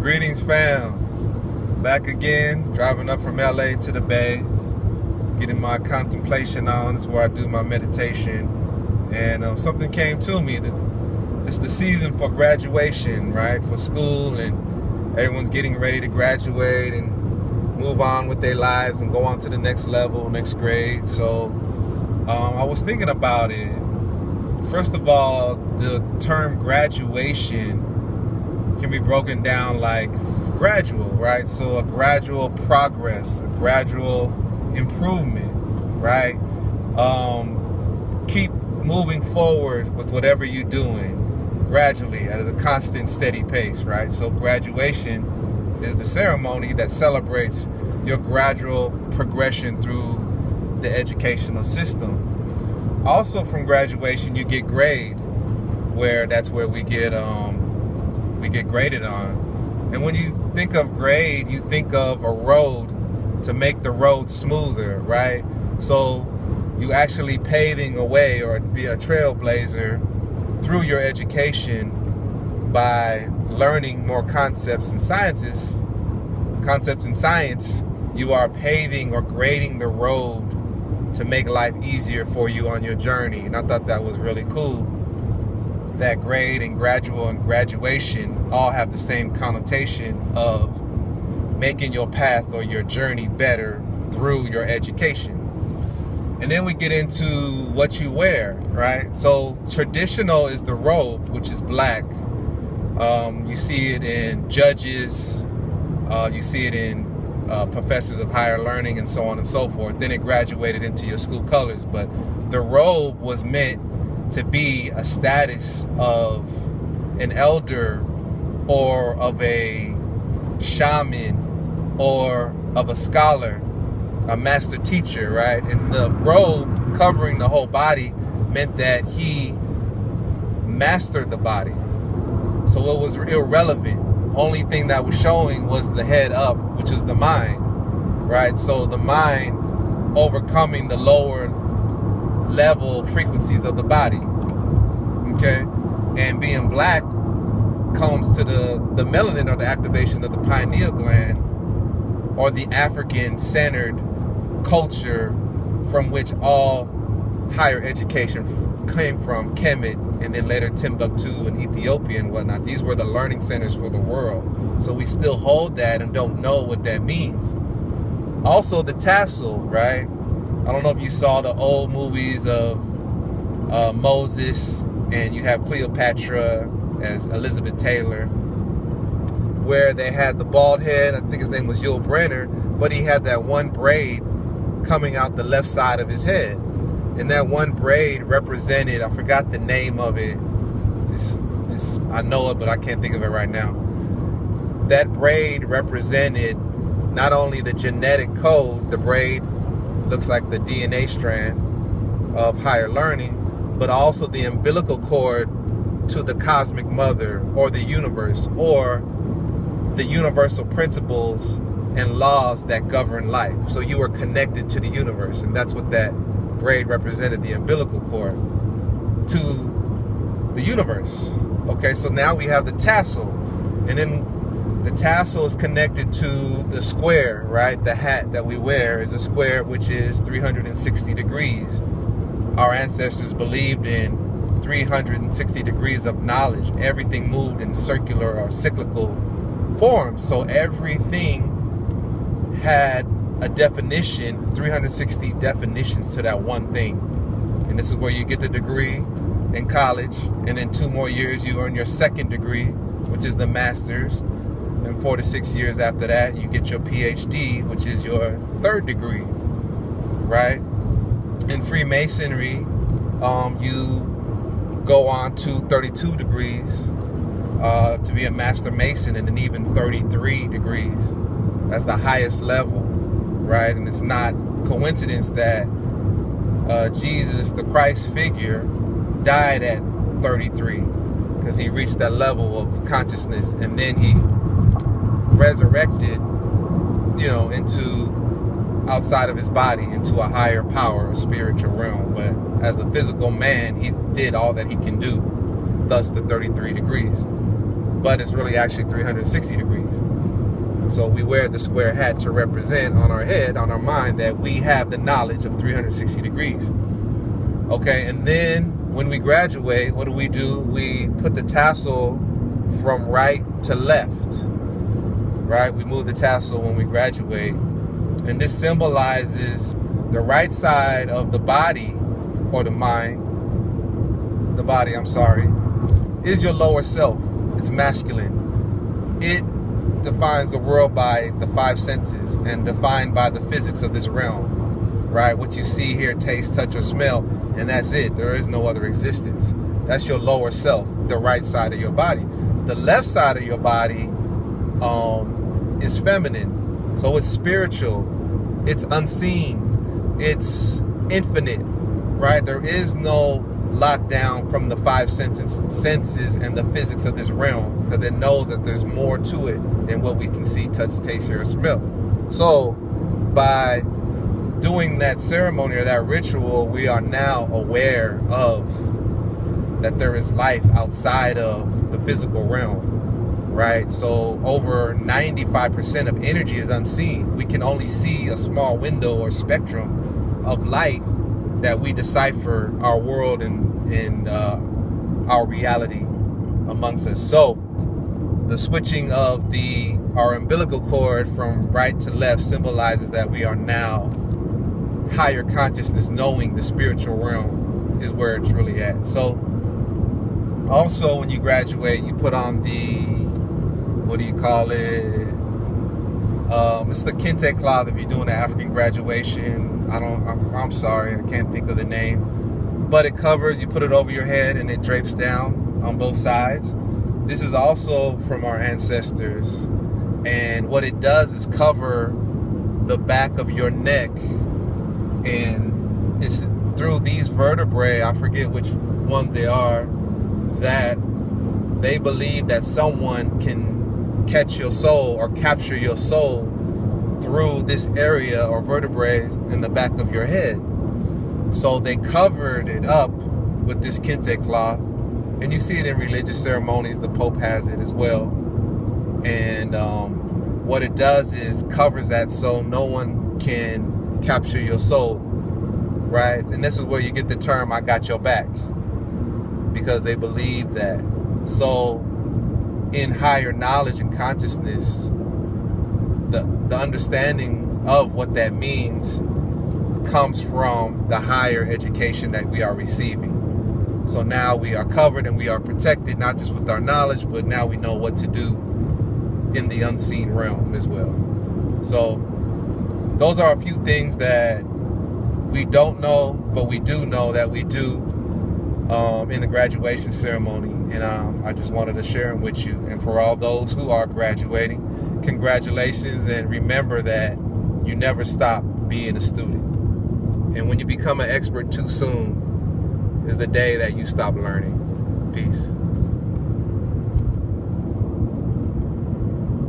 Greetings, fam. Back again, driving up from LA to the Bay, getting my contemplation on. This is where I do my meditation. And something came to me. It's the season for graduation, right? For school, and everyone's getting ready to graduate and move on with their lives and go on to the next level, next grade. So I was thinking about it. First of all, the term graduation can be broken down like gradual, right? So a gradual progress, a gradual improvement, right? Keep moving forward with whatever you're doing gradually at a constant, steady pace, right? So graduation is the ceremony that celebrates your gradual progression through the educational system. Also from graduation, you get grade, where that's where we get graded on. And when you think of grade, you think of a road to make the road smoother, right? So you actually paving a way or be a trailblazer through your education by learning more concepts in science. You are paving or grading the road to make life easier for you on your journey. And I thought that was really cool, that grade and gradual and graduation all have the same connotation of making your path or your journey better through your education. And then we get into what you wear, right? So traditional is the robe, which is black. You see it in judges, you see it in professors of higher learning and so on and so forth. Then it graduated into your school colors. But the robe was meant to be a status of an elder or of a shaman or of a scholar, a master teacher, right? And the robe covering the whole body meant that he mastered the body. So it was irrelevant. Only thing that was showing was the head up, which is the mind, right? So the mind overcoming the lower level frequencies of the body, okay? And being black comes to the melanin, or the activation of the pineal gland, or the African-centered culture from which all higher education came from, Kemet, and then later Timbuktu and Ethiopia and whatnot. These were the learning centers for the world. So we still hold that and don't know what that means. Also the tassel, right? I don't know if you saw the old movies of Moses, and you have Cleopatra as Elizabeth Taylor, where they had the bald head. I think his name was Yul Brynner, but he had that one braid coming out the left side of his head. And that one braid represented, I forgot the name of it. I know it, but I can't think of it right now. That braid represented not only the genetic code, the braid looks like the DNA strand of higher learning, but also the umbilical cord to the cosmic mother, or the universe, or the universal principles and laws that govern life. So you are connected to the universe, and that's what that braid represented, the umbilical cord to the universe. Okay, so now we have the tassel, and then the tassel is connected to the square, right? The hat that we wear is a square, which is 360 degrees. Our ancestors believed in 360 degrees of knowledge. Everything moved in circular or cyclical forms. So everything had a definition, 360 definitions to that one thing. And this is where you get the degree in college, and then 2 more years you earn your second degree, which is the master's, and 4 to 6 years after that you get your PhD, which is your third degree, right? In Freemasonry, you go on to 32 degrees to be a master mason, and then even 33 degrees as the highest level, right? And it's not coincidence that Jesus, the Christ figure, died at 33, because he reached that level of consciousness, and then he resurrected, into outside of his body, into a higher power, a spiritual realm. But as a physical man, he did all that he can do, thus the 33 degrees. but it's really actually 360 degrees. So we wear the square hat to represent on our head, on our mind, that we have the knowledge of 360 degrees. Okay, and then when we graduate, what do? We put the tassel from right to left, right? We move the tassel when we graduate. And this symbolizes the right side of the body, or the mind, the body, I'm sorry, is your lower self. It's masculine. It defines the world by the five senses and defined by the physics of this realm, right? What you see, hear, taste, touch, or smell, and that's it. There is no other existence. That's your lower self, the right side of your body. The left side of your body is feminine. So it's spiritual, it's unseen, it's infinite, right? There is no lockdown from the five senses and the physics of this realm, because it knows that there's more to it than what we can see, touch, taste, hear, or smell. So by doing that ceremony or that ritual, we are now aware of that there is life outside of the physical realm, right? So over 95% of energy is unseen. We can only see a small window or spectrum of light that we decipher our world and our reality amongst us. So the switching of our umbilical cord from right to left symbolizes that we are now higher consciousness, knowing the spiritual realm is where it's really at. So also when you graduate, you put on the, what do you call it? It's the kente cloth if you're doing an African graduation. I'm sorry, I can't think of the name. But it covers, you put it over your head and it drapes down on both sides. This is also from our ancestors. And what it does is cover the back of your neck. And it's through these vertebrae, I forget which ones they are, that they believe that someone can catch your soul or capture your soul through this area or vertebrae in the back of your head. So they covered it up with this kente cloth, and you see it in religious ceremonies. The Pope has it as well. And what it does is covers that so no one can capture your soul, right? And this is where you get the term "I got your back," because they believe that. So in higher knowledge and consciousness, the understanding of what that means comes from the higher education that we are receiving. So now we are covered and we are protected, not just with our knowledge, but now we know what to do in the unseen realm as well. So those are a few things that we don't know, but we do know that we do in the graduation ceremony. And I just wanted to share them with you. And for all those who are graduating, congratulations, and remember that you never stop being a student. And when you become an expert too soon is the day that you stop learning. Peace.